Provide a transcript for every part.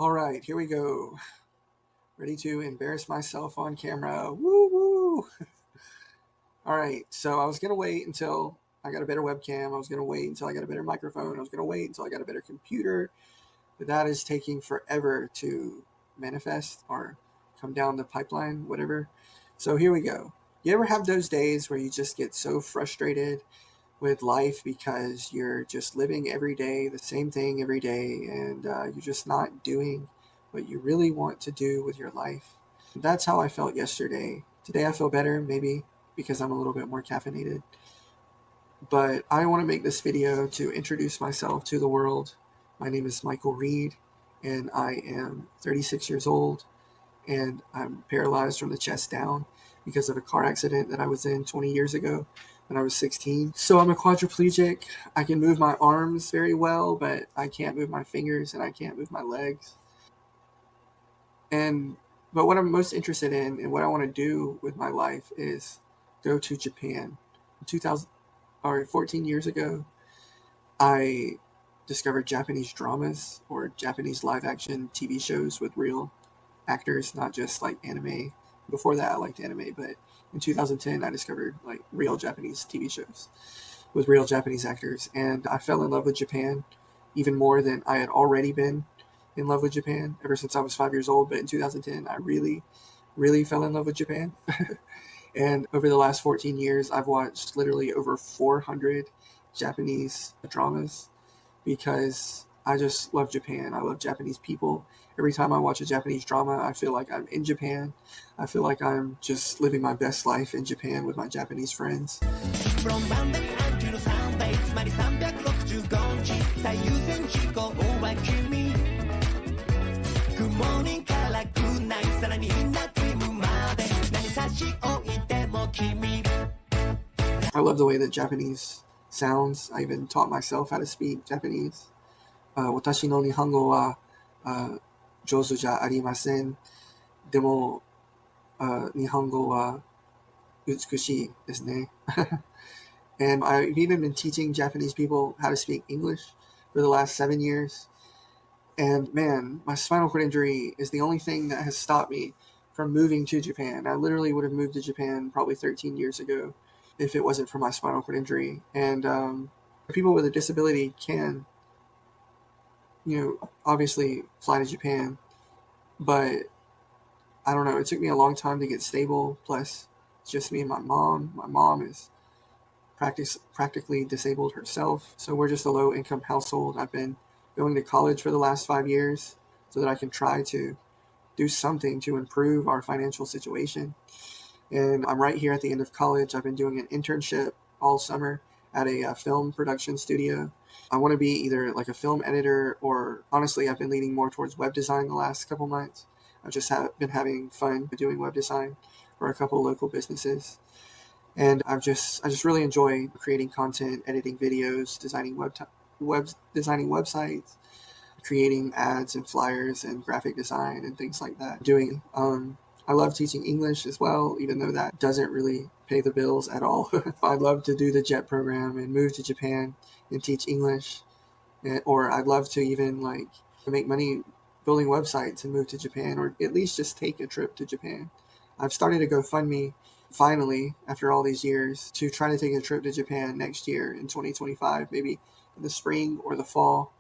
All right, here we go. Ready to embarrass myself on camera. Woo woo! All right, so I was going to wait until I got a better webcam. I was going to wait until I got a better microphone. I was going to wait until I got a better computer. But that is taking forever to manifest or come down the pipeline, whatever. So here we go. You ever have those days where you just get so frustrated with life because you're just living every day, the same thing every day, and you're just not doing what you really want to do with your life? That's how I felt yesterday. Today I feel better, maybe because I'm a little bit more caffeinated. But I want to make this video to introduce myself to the world. My name is Michael Reed, and I am 36 years old, and I'm paralyzed from the chest down because of a car accident that I was in 20 years ago when I was 16. So I'm a quadriplegic. I can move my arms very well, but I can't move my fingers and I can't move my legs. But what I'm most interested in and what I want to do with my life is go to Japan. 14 years ago, I discovered Japanese dramas or Japanese live action TV shows with real actors, not just like anime. Before that, I liked anime, but in 2010, I discovered like real Japanese TV shows with real Japanese actors, and I fell in love with Japan even more than I had already been in love with Japan ever since I was 5 years old. But in 2010, I really, really fell in love with Japan. And over the last 14 years, I've watched literally over 400 Japanese dramas because I just love Japan. I love Japanese people. Every time I watch a Japanese drama, I feel like I'm in Japan. I feel like I'm just living my best life in Japan with my Japanese friends. I love the way that Japanese sounds. I even taught myself how to speak Japanese. 私の日本語は上手じゃありません。でも日本語は美しいですね。And I've even been teaching Japanese people how to speak English for the last 7 years. And man, my spinal cord injury is the only thing that has stopped me from moving to Japan. I literally would have moved to Japan probably 13 years ago if it wasn't for my spinal cord injury. And people with a disability can, obviously fly to Japan, but I don't know. It took me a long time to get stable. Plus, it's just me and my mom. My mom is practically disabled herself. So we're just a low-income household. I've been going to college for the last 5 years so that I can try to do something to improve our financial situation. And I'm right here at the end of college. I've been doing an internship all summer at a film production studio. I want to be either like a film editor or honestly, I've been leaning more towards web design the last couple months. I've just been having fun doing web design for a couple local businesses. And I just really enjoy creating content, editing videos, designing designing websites, creating ads and flyers and graphic design and things like that. I love teaching English as well, even though that doesn't really pay the bills at all. I'd love to do the JET program and move to Japan and teach English, or I'd love to even like make money building websites and move to Japan, or at least just take a trip to Japan. I've started a GoFundMe finally after all these years to try to take a trip to Japan next year in 2025, maybe in the spring or the fall.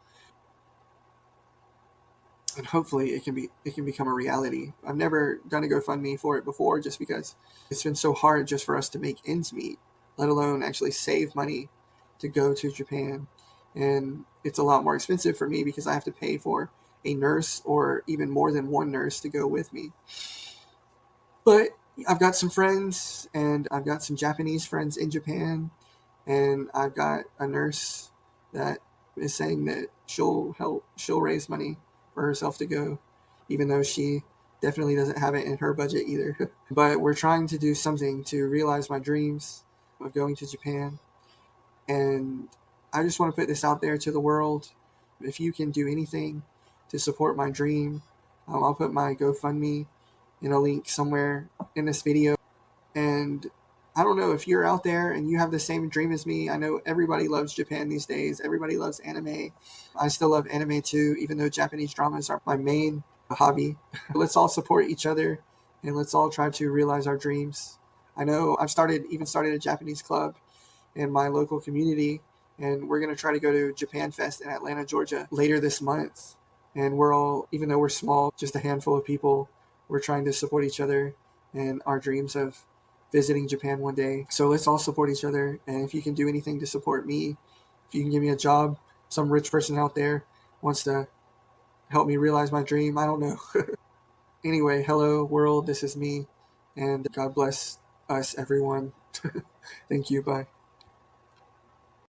And hopefully it can become a reality. I've never done a GoFundMe for it before just because it's been so hard just for us to make ends meet, let alone actually save money to go to Japan. And it's a lot more expensive for me because I have to pay for a nurse or even more than one nurse to go with me. But I've got some friends and I've got some Japanese friends in Japan, and I've got a nurse that is saying that she'll raise money for herself to go, even though she definitely doesn't have it in her budget either. But we're trying to do something to realize my dreams of going to Japan. And I just want to put this out there to the world. If you can do anything to support my dream, I'll put my GoFundMe in a link somewhere in this video. And I don't know if you're out there and you have the same dream as me. I know everybody loves Japan these days. Everybody loves anime. I still love anime too, even though Japanese dramas are my main hobby. Let's all support each other and let's all try to realize our dreams. I know I've started a Japanese club in my local community, and we're going to try to go to Japan Fest in Atlanta, Georgia later this month. And we're all, even though we're small, just a handful of people, we're trying to support each other and our dreams of visiting Japan one day. So let's all support each other. And if you can do anything to support me, if you can give me a job, some rich person out there wants to help me realize my dream, I don't know. Anyway, hello world, this is me, and God bless us, everyone. Thank you, bye.